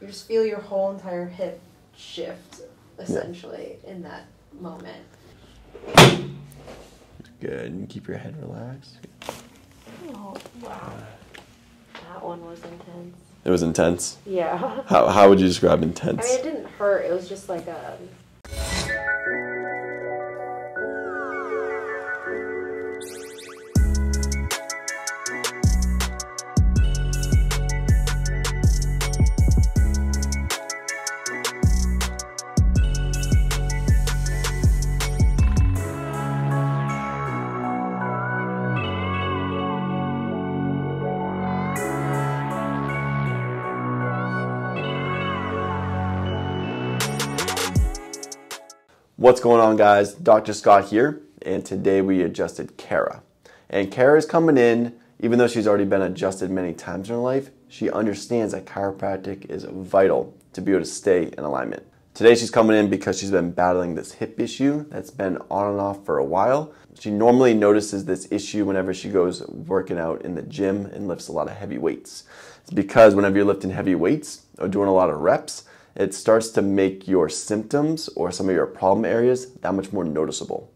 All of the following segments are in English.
just feel your whole entire hip shift, essentially, in that moment. Good. And keep your head relaxed. Oh, wow. That one was intense. It was intense? Yeah. How would you describe intense? I mean, it didn't hurt. It was just like a... What's going on, guys? Dr. Scott here, and today we adjusted Kara. And Kara is coming in, even though she's already been adjusted many times in her life, she understands that chiropractic is vital to be able to stay in alignment. Today she's coming in because she's been battling this hip issue that's been on and off for a while. She normally notices this issue whenever she goes working out in the gym and lifts a lot of heavy weights. It's because whenever you're lifting heavy weights or doing a lot of reps, it starts to make your symptoms or some of your problem areas that much more noticeable.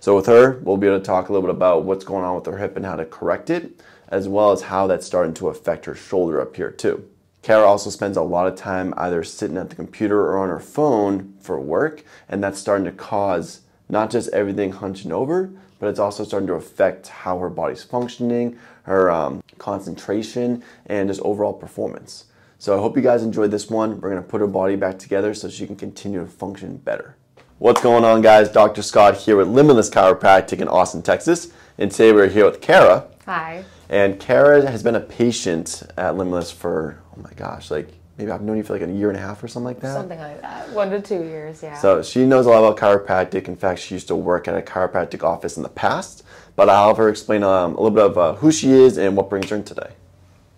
So with her, we'll be able to talk a little bit about what's going on with her hip and how to correct it, as well as how that's starting to affect her shoulder up here too. Kara also spends a lot of time either sitting at the computer or on her phone for work, and that's starting to cause not just everything hunching over, but it's also starting to affect how her body's functioning, her concentration, and just overall performance. So I hope you guys enjoyed this one. We're going to put her body back together so she can continue to function better. What's going on, guys? Dr. Scott here with Limitless Chiropractic in Austin, Texas. And today we're here with Kara. Hi. And Kara has been a patient at Limitless for, oh my gosh, like maybe I've known you for like a year and a half or something like that. Something like that. 1 to 2 years, yeah. So she knows a lot about chiropractic. In fact, she used to work at a chiropractic office in the past. But I'll have her explain a little bit of who she is and what brings her in today.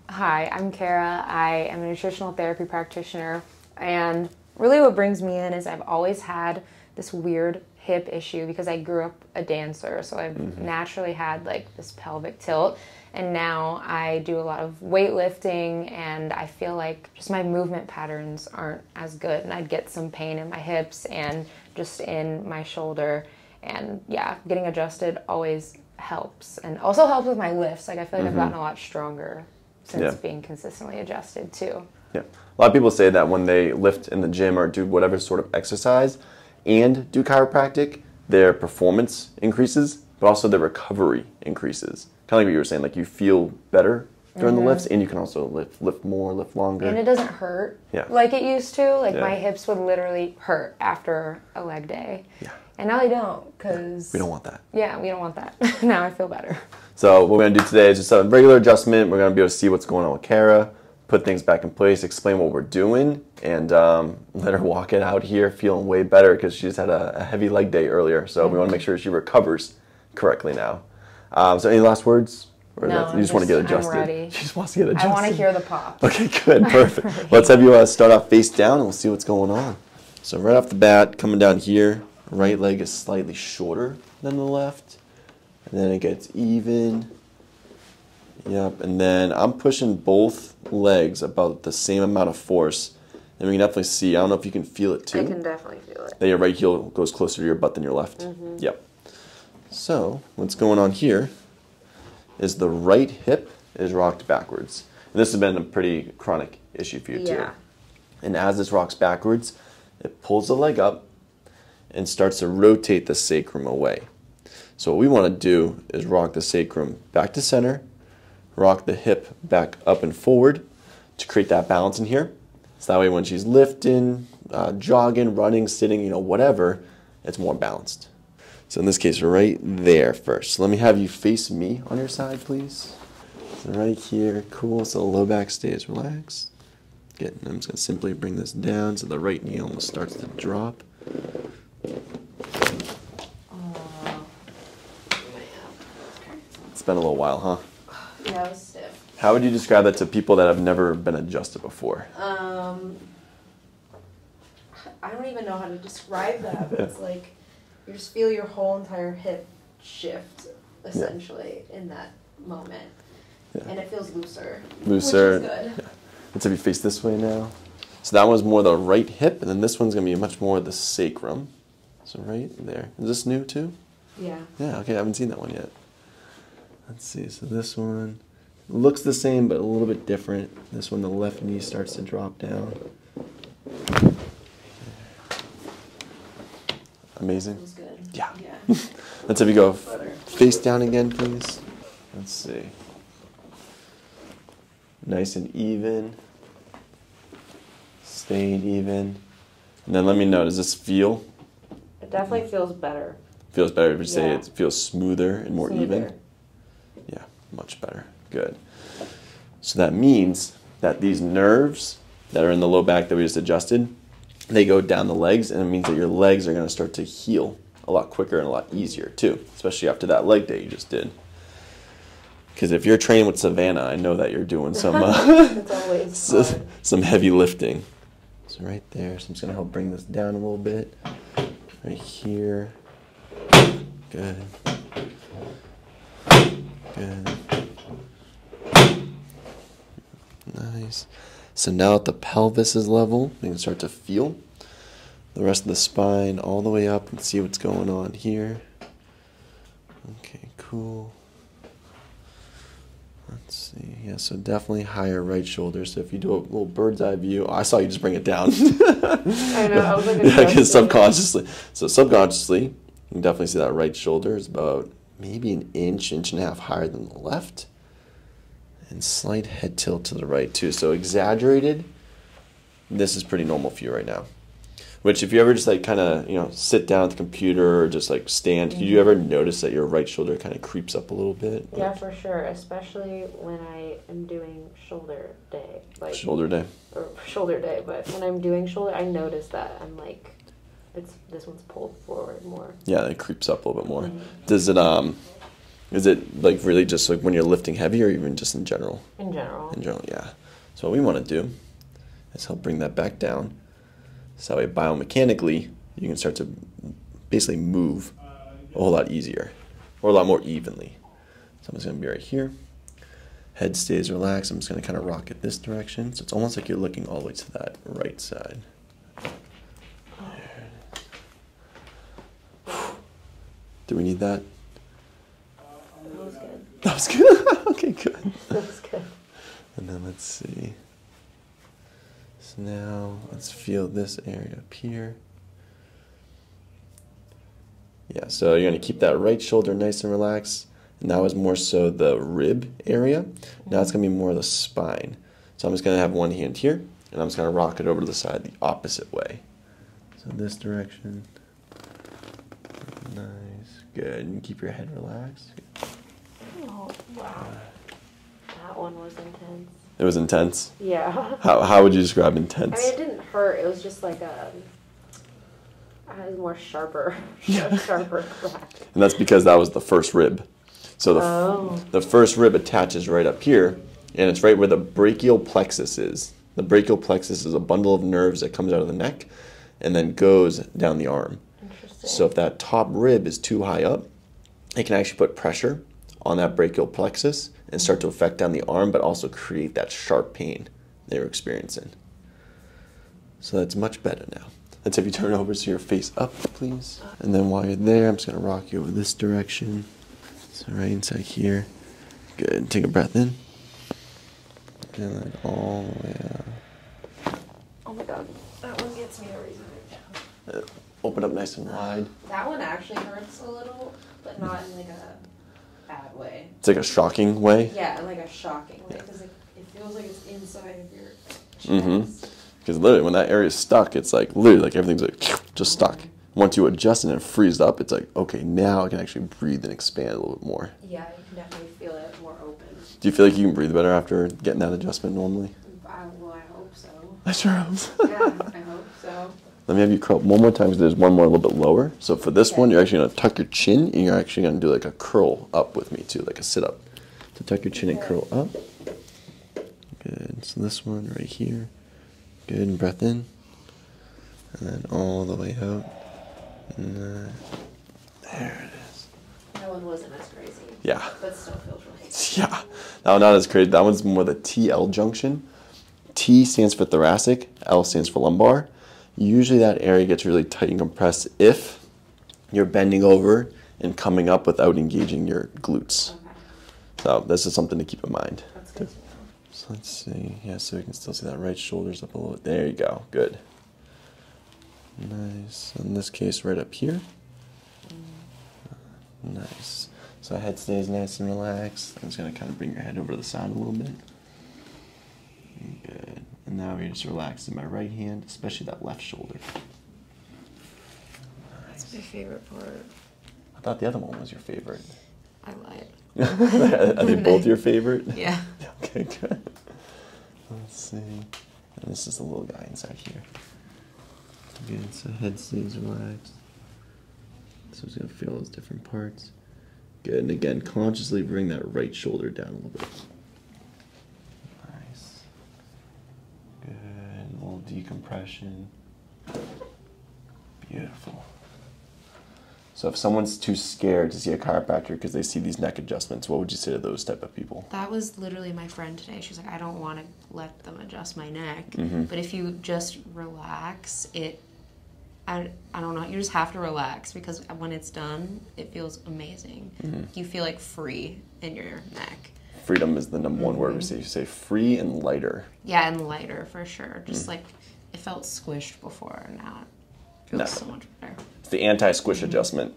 Hi, I'm Kara. I am a nutritional therapy practitioner, and really what brings me in is I've always had this weird hip issue because I grew up a dancer, so I've naturally had like this pelvic tilt, and now I do a lot of weightlifting, and I feel like just my movement patterns aren't as good, and I'd get some pain in my hips and just in my shoulder, and yeah, getting adjusted always helps, and also helps with my lifts. Like I feel like I've gotten a lot stronger since being consistently adjusted too. Yeah, a lot of people say that when they lift in the gym or do whatever sort of exercise and do chiropractic, their performance increases, but also their recovery increases. Kind of like what you were saying, like you feel better during the lifts, and you can also lift more, lift longer. And it doesn't hurt like it used to. Like my hips would literally hurt after a leg day. Yeah. And now they don't, because... we don't want that. Yeah, we don't want that. Now I feel better. So what we're going to do today is just a regular adjustment. We're going to be able to see what's going on with Kara, put things back in place, explain what we're doing, and let her walk it out here feeling way better because she just had a heavy leg day earlier. So we want to make sure she recovers correctly now. So any last words? Or no, you just want to get adjusted? I'm ready. She just wants to get adjusted. I want to hear the pop. Okay, good, perfect. Let's have you start off face down, and we'll see what's going on. So right off the bat, coming down here, right leg is slightly shorter than the left. And then it gets even. Yep, and then I'm pushing both legs about the same amount of force. And we can definitely see, I don't know if you can feel it too. I can definitely feel it. That your right heel goes closer to your butt than your left. Yep. So what's going on here is the right hip is rocked backwards. And this has been a pretty chronic issue for you too. And as this rocks backwards, it pulls the leg up and starts to rotate the sacrum away. So what we want to do is rock the sacrum back to center, rock the hip back up and forward to create that balance in here. So that way when she's lifting, jogging, running, sitting, you know, whatever, it's more balanced. So in this case, right there first. So let me have you face me on your side, please. So right here, cool. So the low back stays relaxed. Good. And I'm just going to simply bring this down so the right knee almost starts to drop. It's been a little while, huh? Yeah, it was stiff. How would you describe that to people that have never been adjusted before? I don't even know how to describe that, but it's like you just feel your whole entire hip shift, essentially, in that moment. And it feels looser. Looser. Which is good. Let's have you face this way now. So that one's more the right hip, and then this one's going to be much more the sacrum. So right there. Is this new too? Yeah. Yeah, okay, I haven't seen that one yet. Let's see, so this one looks the same, but a little bit different. This one, the left knee starts to drop down. Amazing. Feels good. Yeah. Yeah. Let's have you go face down again, please. Let's see. Nice and even. Staying even. And then let me know, does this feel? It definitely feels better. Feels better if you say Yeah. it feels smoother and more even? Smoother. Yeah, much better. Good. So that means that these nerves that are in the low back that we just adjusted, they go down the legs, and it means that your legs are going to start to heal a lot quicker and a lot easier too, especially after that leg day you just did. Because if you're training with Savannah, I know that you're doing some It's always hard. some heavy lifting. So right there, so I'm just going to help bring this down a little bit. Right here. Good. Good. Nice. So now at the pelvis is level, we can start to feel the rest of the spine all the way up and see what's going on here. Okay, cool. Let's see. Yeah, so definitely higher right shoulder. So if you do a little bird's eye view, I saw you just bring it down. I know, I was like, yeah, because subconsciously. So subconsciously, you can definitely see that right shoulder is about maybe an inch, inch and a half higher than the left. And slight head tilt to the right too. So exaggerated, this is pretty normal for you right now. Which if you ever just like kind of, sit down at the computer or just like stand, do you ever notice that your right shoulder kind of creeps up a little bit? Yeah, for sure. Especially when I am doing shoulder day. Shoulder day. Or shoulder day, but when I'm doing shoulder, I notice that I'm like, this one's pulled forward more. Yeah, it creeps up a little bit more. Mm-hmm. Does it, is it like really just like when you're lifting heavy or even just in general? In general. In general, yeah. So what we want to do is help bring that back down. So that way biomechanically, you can start to basically move a whole lot easier or a lot more evenly. So I'm just going to be right here. Head stays relaxed. I'm just going to kind of rock it this direction. So it's almost like you're looking all the way to that right side. Do we need that? That was good. That was good. Okay, good. That was good. And then let's see. So now let's feel this area up here. Yeah, so you're going to keep that right shoulder nice and relaxed. And that was more so the rib area. Now it's going to be more the spine. So I'm just going to have one hand here, and I'm just going to rock it over to the side the opposite way. So this direction. Nice. Good. And keep your head relaxed. Oh, wow. That one was intense. It was intense? Yeah. How would you describe intense? I mean, it didn't hurt. It was just like it was more sharper. Sharper crack. And that's because that was the first rib. So the first rib attaches right up here, and it's right where the brachial plexus is. The brachial plexus is a bundle of nerves that comes out of the neck and then goes down the arm. Interesting. So if that top rib is too high up, it can actually put pressure on that brachial plexus and start to affect down the arm, but also create that sharp pain they were experiencing. So that's much better now. Let's have you turn over so your face up, please. And then while you're there, I'm just going to rock you over this direction. So right inside here. Good. Take a breath in. And then all the way out. Oh my god, that one gets me every time. Open up nice and wide. That one actually hurts a little, but not in like a bad way. It's like a shocking way. Yeah, like a shocking way, because it feels like it's inside of your chest. Mm-hmm. Because literally, when that area is stuck, it's like literally like everything's like just stuck. Once you adjust and it frees up, it's like, okay, now I can actually breathe and expand a little bit more. Yeah, you can definitely feel it more open. Do you feel like you can breathe better after getting that adjustment normally? Well, I hope so. I sure hope so. Yeah, I hope so. Let me have you curl up one more time because there's one more a little bit lower. So for this one, you're actually going to tuck your chin and you're actually going to do like a curl up with me too, like a sit up. So tuck your chin and curl up. Good. So this one right here. Good. And breath in. And then all the way out. And there it is. That one wasn't as crazy. Yeah. But still feels right. Yeah. Now, not as crazy. That one's more the TL junction. T stands for thoracic, L stands for lumbar. Usually that area gets really tight and compressed if you're bending over and coming up without engaging your glutes. Okay. So this is something to keep in mind. That's good to know. So let's see. Yeah, so you can still see that right shoulder's up a little bit. There you go. Good. Nice. In this case, right up here. Nice. So head stays nice and relaxed. I'm just going to kind of bring your head over to the side a little bit. Good. And now we're just relaxing my right hand, especially that left shoulder. Nice. That's my favorite part. I thought the other one was your favorite. I lied. Are they both your favorite? Yeah. Okay, good. Let's see. And this is the little guy inside here. Good, so head stays relaxed. So it's going to feel those different parts. Good, and again, consciously bring that right shoulder down a little bit. Nice. Good, a little decompression. Beautiful. So if someone's too scared to see a chiropractor because they see these neck adjustments, what would you say to those type of people? That was literally my friend today. She's like, I don't want to let them adjust my neck. Mm-hmm. But if you just relax, I don't know, you just have to relax because when it's done, it feels amazing. Mm-hmm. You feel like free in your neck. Freedom is the number one word we say. You say free and lighter. Yeah, and lighter for sure. Just like it felt squished before, and now it feels so much better. It's the anti-squish adjustment.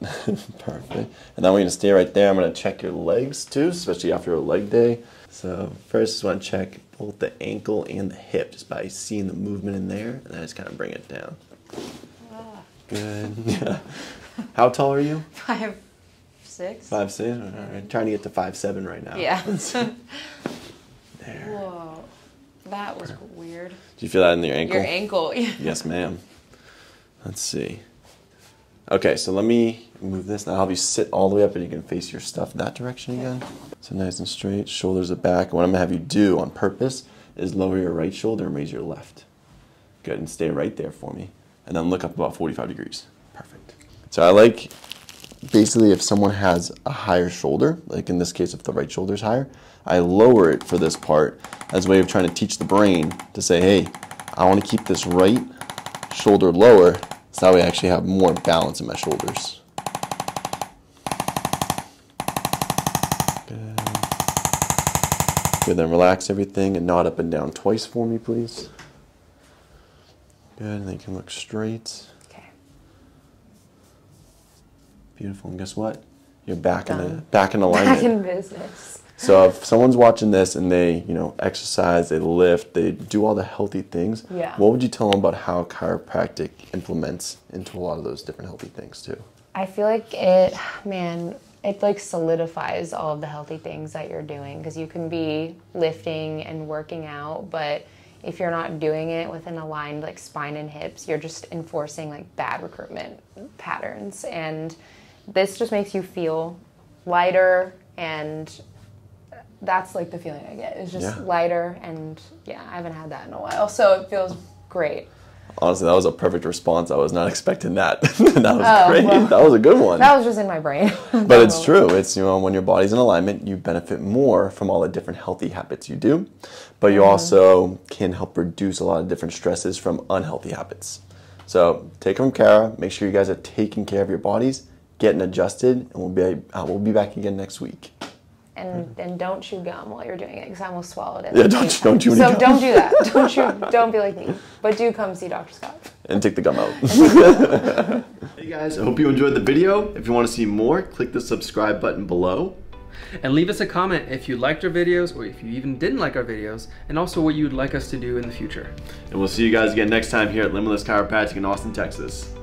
Perfect. And then we're going to stay right there. I'm going to check your legs too, especially after a leg day. So first, just want to check both the ankle and the hip just by seeing the movement in there, and then just kind of bring it down. Good. Yeah. How tall are you? 5'6". 5'6". All right. Trying to get to 5'7" right now. Yeah. There. Whoa, that was weird. Do you feel that in your ankle? Your ankle. Yeah. Yes, ma'am. Let's see. Okay, so let me move this. Now I'll have you sit all the way up and you can face your stuff that direction again. So nice and straight, shoulders are back. What I'm gonna have you do on purpose is lower your right shoulder and raise your left. Good, and stay right there for me. And then look up about 45 degrees. Perfect. So I like, basically if someone has a higher shoulder, like in this case if the right shoulder is higher, I lower it for this part as a way of trying to teach the brain to say, hey, I wanna keep this right shoulder lower, so that way I actually have more balance in my shoulders. Good. Good, then relax everything and nod up and down twice for me, please. Good, and then you can look straight. Okay. Beautiful, and guess what? You're back in alignment. Back in business. So if someone's watching this and they, exercise, they lift, they do all the healthy things, yeah. What would you tell them about how chiropractic implements into a lot of those different healthy things too? I feel like it like solidifies all of the healthy things that you're doing, because you can be lifting and working out, but if you're not doing it with an aligned like spine and hips, you're just enforcing like bad recruitment patterns, and this just makes you feel lighter, and that's like the feeling I get. It's just lighter, and yeah, I haven't had that in a while, so it feels great. Honestly, that was a perfect response. I was not expecting that. That was great. Well, that was a good one. That was just in my brain. But it's true. It's, when your body's in alignment, you benefit more from all the different healthy habits you do, but you also can help reduce a lot of different stresses from unhealthy habits. So take it from Kara. Make sure you guys are taking care of your bodies, getting adjusted, and we'll be back again next week. And don't chew gum while you're doing it, because I almost swallowed it. Yeah, don't chew any gum. So don't do that. Don't be like me. But do come see Dr. Scott. And take the gum out. Hey guys, I hope you enjoyed the video. If you want to see more, click the subscribe button below. And leave us a comment if you liked our videos, or if you even didn't like our videos, and also what you'd like us to do in the future. And we'll see you guys again next time here at Limitless Chiropractic in Austin, Texas.